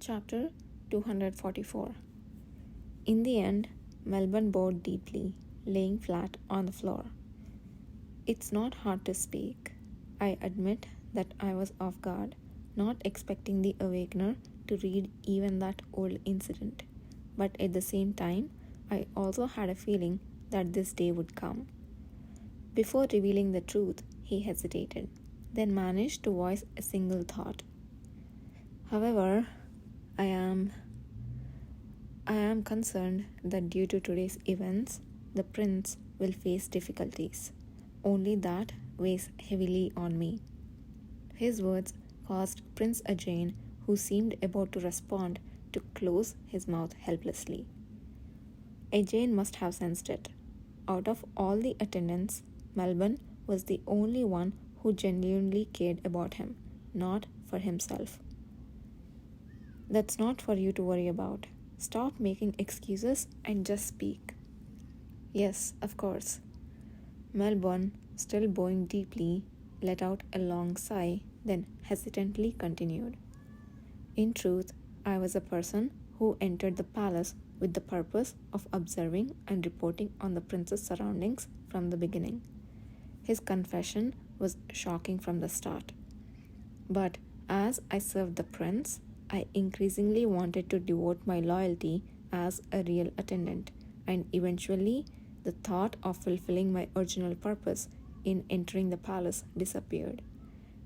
Chapter 244. In the end, Melbourne bowed deeply, laying flat on the floor. It's not hard to speak. I admit that I was off guard, not expecting the awakener to read even that old incident. But at the same time, I also had a feeling that this day would come. Before revealing the truth, he hesitated, then managed to voice a single thought. However, I am concerned that due to today's events, the prince will face difficulties. Only that weighs heavily on me. His words caused Prince Ajane, who seemed about to respond, to close his mouth helplessly. Ajane must have sensed it. Out of all the attendants, Melbourne was the only one who genuinely cared about him, not for himself. That's not for you to worry about. Stop making excuses and just speak. Yes, of course. Melbourne, still bowing deeply, let out a long sigh, then hesitantly continued. In truth, I was a person who entered the palace with the purpose of observing and reporting on the prince's surroundings from the beginning. His confession was shocking from the start. But as I served the prince, I increasingly wanted to devote my loyalty as a real attendant, and eventually the thought of fulfilling my original purpose in entering the palace disappeared.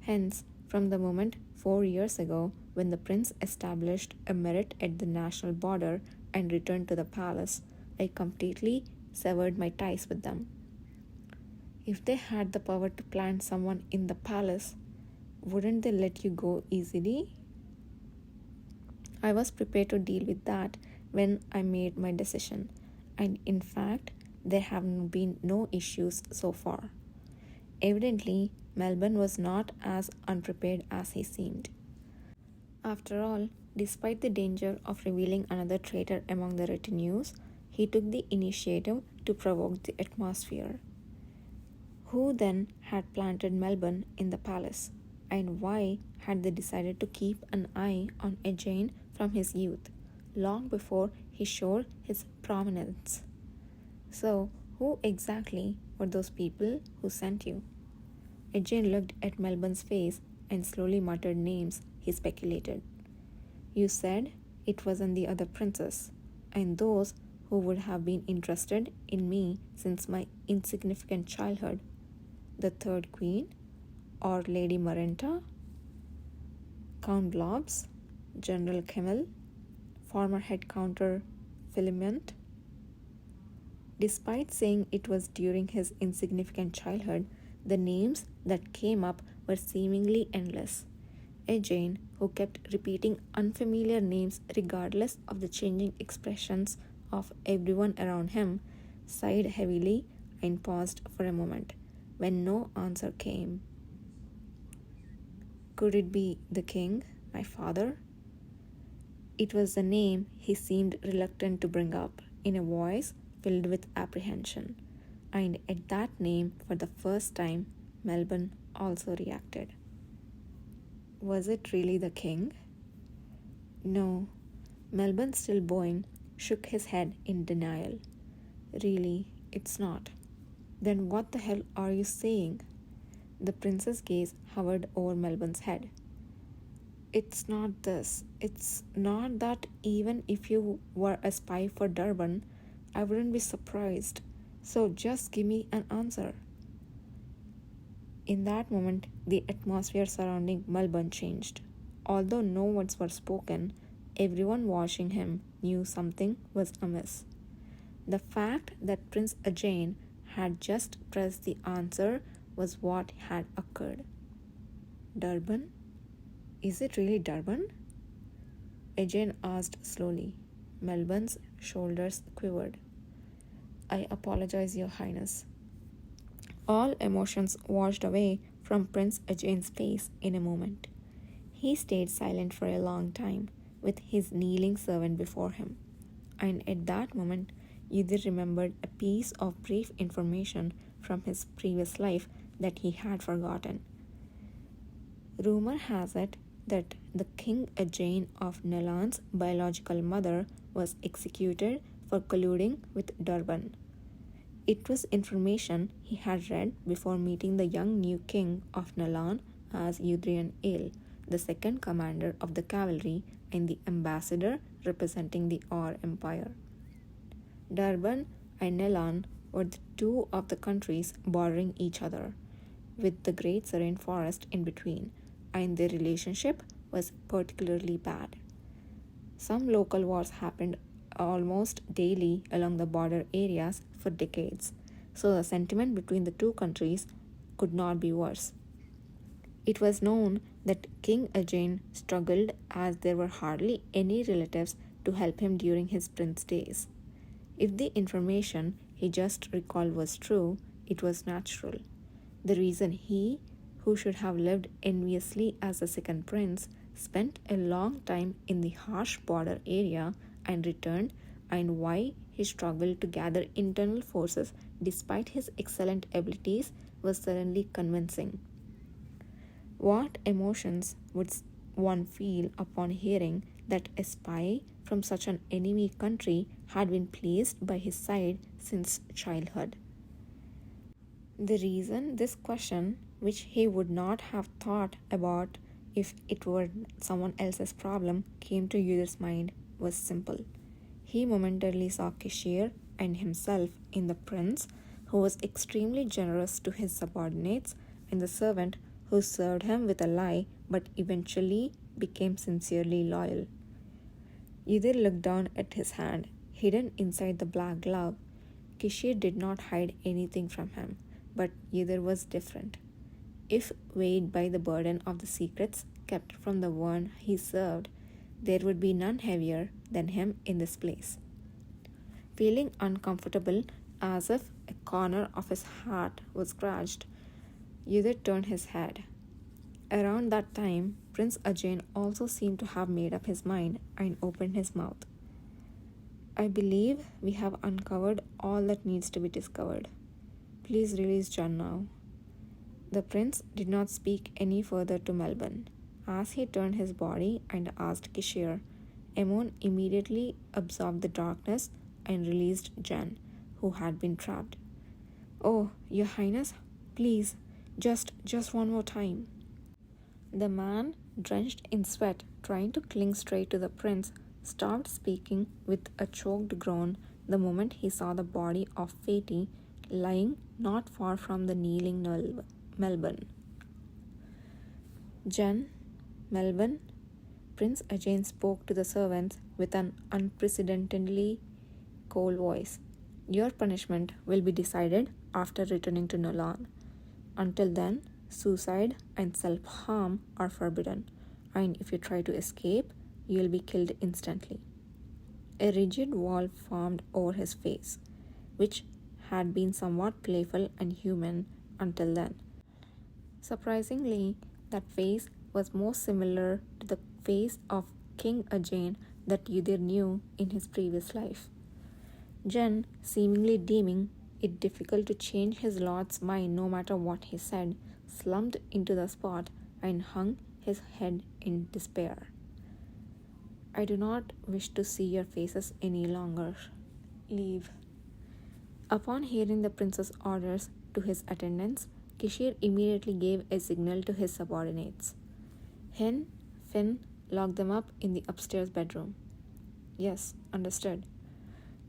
Hence, from the moment 4 years ago when the prince established a merit at the national border and returned to the palace, I completely severed my ties with them. If they had the power to plant someone in the palace, wouldn't they let you go easily? I was prepared to deal with that when I made my decision, and in fact, there have been no issues so far. Evidently, Melbourne was not as unprepared as he seemed. After all, despite the danger of revealing another traitor among the retinues, he took the initiative to provoke the atmosphere. Who then had planted Melbourne in the palace, and why had they decided to keep an eye on Ajane from his youth, long before he showed his prominence? So, who exactly were those people who sent you? Ajane looked at Melbourne's face and slowly muttered names he speculated. You said it wasn't the other princess, and those who would have been interested in me since my insignificant childhood. The third queen, or Lady Marenta, Count Blobs, General Kemmel, former head counter Philemont. Despite saying it was during his insignificant childhood, the names that came up were seemingly endless. Ajane, who kept repeating unfamiliar names regardless of the changing expressions of everyone around him, sighed heavily and paused for a moment when no answer came. Could it be the king, my father? It was the name he seemed reluctant to bring up, in a voice filled with apprehension, and at that name, for the first time, Melbourne also reacted. Was it really the king? No. Melbourne, still bowing, shook his head in denial. Really, it's not. Then what the hell are you saying? The prince's gaze hovered over Melbourne's head. It's not this. It's not that even if you were a spy for Durban, I wouldn't be surprised. So just give me an answer. In that moment, the atmosphere surrounding Melbourne changed. Although no words were spoken, everyone watching him knew something was amiss. The fact that Prince Ajane had just pressed the answer was what had occurred. Durban? Is it really Durban? Ajane asked slowly. Melbourne's shoulders quivered. I apologize, Your Highness. All emotions washed away from Prince Ajane's face in a moment. He stayed silent for a long time, with his kneeling servant before him, and at that moment Yidhir remembered a piece of brief information from his previous life that he had forgotten. Rumor has it that the King Ajane of Nelan's biological mother was executed for colluding with Durban. It was information he had read before meeting the young new king of Nelan as Udrian Ale, the second commander of the cavalry and the ambassador representing the Aur Empire. Durban and Nelan were the two of the countries bordering each other, with the great serene forest in between, and their relationship was particularly bad. Some local wars happened almost daily along the border areas for decades, so the sentiment between the two countries could not be worse. It was known that King Ajane struggled as there were hardly any relatives to help him during his prince days. If the information he just recalled was true, it was natural. The reason he, who should have lived enviously as the second prince, spent a long time in the harsh border area and returned, and why he struggled to gather internal forces despite his excellent abilities, was certainly convincing. What emotions would one feel upon hearing that a spy from such an enemy country had been placed by his side since childhood? The reason this question, which he would not have thought about if it were someone else's problem, came to Udir's mind was simple. He momentarily saw Kishir and himself in the prince, who was extremely generous to his subordinates, and the servant who served him with a lie but eventually became sincerely loyal. Udir looked down at his hand, hidden inside the black glove. Kishir did not hide anything from him, but Udir was different. If weighed by the burden of the secrets kept from the one he served, there would be none heavier than him in this place. Feeling uncomfortable, as if a corner of his heart was scratched, Udir turned his head. Around that time, Prince Ajane also seemed to have made up his mind and opened his mouth. I believe we have uncovered all that needs to be discovered. Please release John now. The prince did not speak any further to Melbourne. As he turned his body and asked Kishir, Emon immediately absorbed the darkness and released Jan, who had been trapped. Oh, Your Highness, please, just one more time. The man, drenched in sweat, trying to cling straight to the prince, stopped speaking with a choked groan the moment he saw the body of Fati lying not far from the kneeling Melbourne. Jan, Melbourne, Prince Ajane spoke to the servants with an unprecedentedly cold voice. Your punishment will be decided after returning to Nolan. Until then, suicide and self-harm are forbidden, and if you try to escape, you will be killed instantly. A rigid wall formed over his face, which had been somewhat playful and human until then. Surprisingly, that face was more similar to the face of King Ajane that Udir knew in his previous life. Jen, seemingly deeming it difficult to change his lord's mind no matter what he said, slumped into the spot and hung his head in despair. I do not wish to see your faces any longer. Leave. Upon hearing the prince's orders to his attendants, Kishir immediately gave a signal to his subordinates. Hen, Finn, locked them up in the upstairs bedroom. Yes, understood.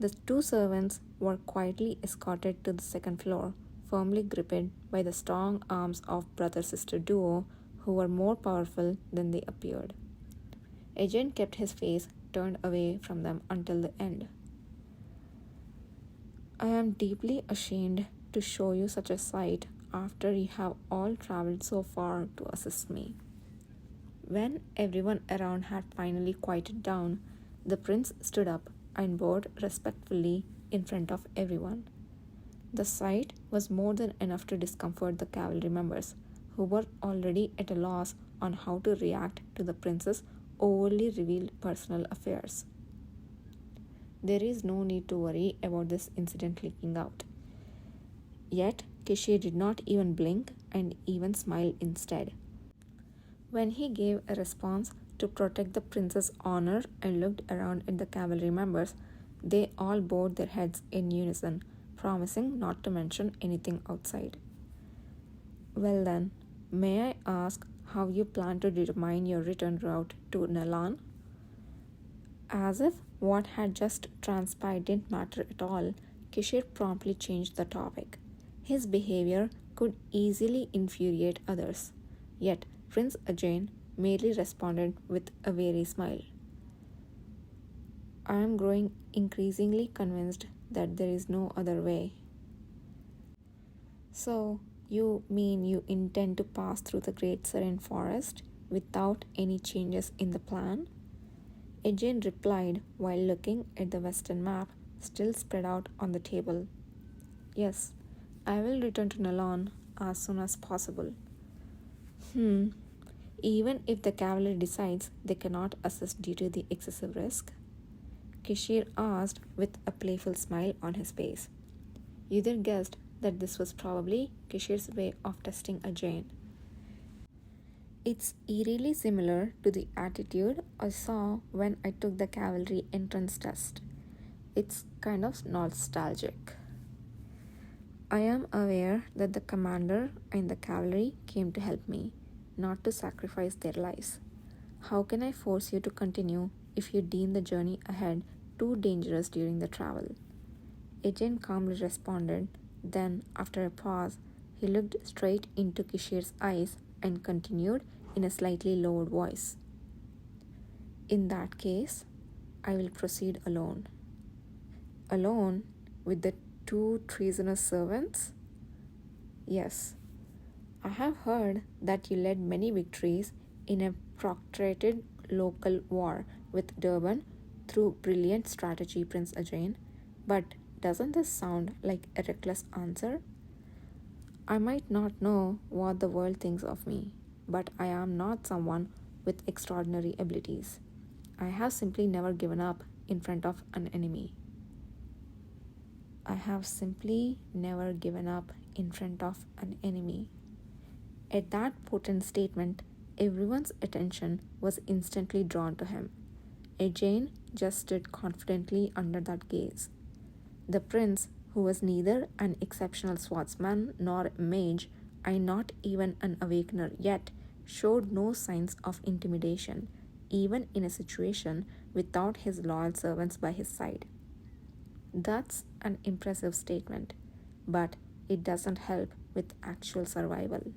The two servants were quietly escorted to the second floor, firmly gripped by the strong arms of brother-sister duo who were more powerful than they appeared. Ajane kept his face turned away from them until the end. I am deeply ashamed to show you such a sight after you have all traveled so far to assist me. When everyone around had finally quieted down, the prince stood up and bowed respectfully in front of everyone. The sight was more than enough to discomfort the cavalry members, who were already at a loss on how to react to the prince's overly revealed personal affairs. There is no need to worry about this incident leaking out. Yet, Kishir did not even blink and even smiled instead. When he gave a response to protect the prince's honor and looked around at the cavalry members, they all bowed their heads in unison, promising not to mention anything outside. Well then, may I ask how you plan to determine your return route to Nalan? As if what had just transpired didn't matter at all, Kishir promptly changed the topic. His behavior could easily infuriate others. Yet Prince Ajay merely responded with a weary smile. I am growing increasingly convinced that there is no other way. So, you mean you intend to pass through the great serene forest without any changes in the plan? Ajay replied while looking at the western map still spread out on the table. Yes, I will return to Nalan as soon as possible. Even if the cavalry decides they cannot assist due to the excessive risk? Kishir asked with a playful smile on his face. Yudhir guessed that this was probably Kishir's way of testing Ajay. It's eerily similar to the attitude I saw when I took the cavalry entrance test. It's kind of nostalgic. I am aware that the commander and the cavalry came to help me, not to sacrifice their lives. How can I force you to continue if you deem the journey ahead too dangerous during the travel? Ajay calmly responded. Then, after a pause, he looked straight into Kishir's eyes and continued in a slightly lowered voice. In that case, I will proceed alone. Alone with the two treasonous servants? Yes. I have heard that you led many victories in a protracted local war with Durban through brilliant strategy, Prince Ajay. But doesn't this sound like a reckless answer? I might not know what the world thinks of me, but I am not someone with extraordinary abilities. I have simply never given up in front of an enemy. I have simply never given up in front of an enemy. At that potent statement, everyone's attention was instantly drawn to him. Ajay just stood confidently under that gaze. The prince, who was neither an exceptional swordsman nor a mage, and not even an awakener yet, showed no signs of intimidation, even in a situation without his loyal servants by his side. That's an impressive statement, but it doesn't help with actual survival.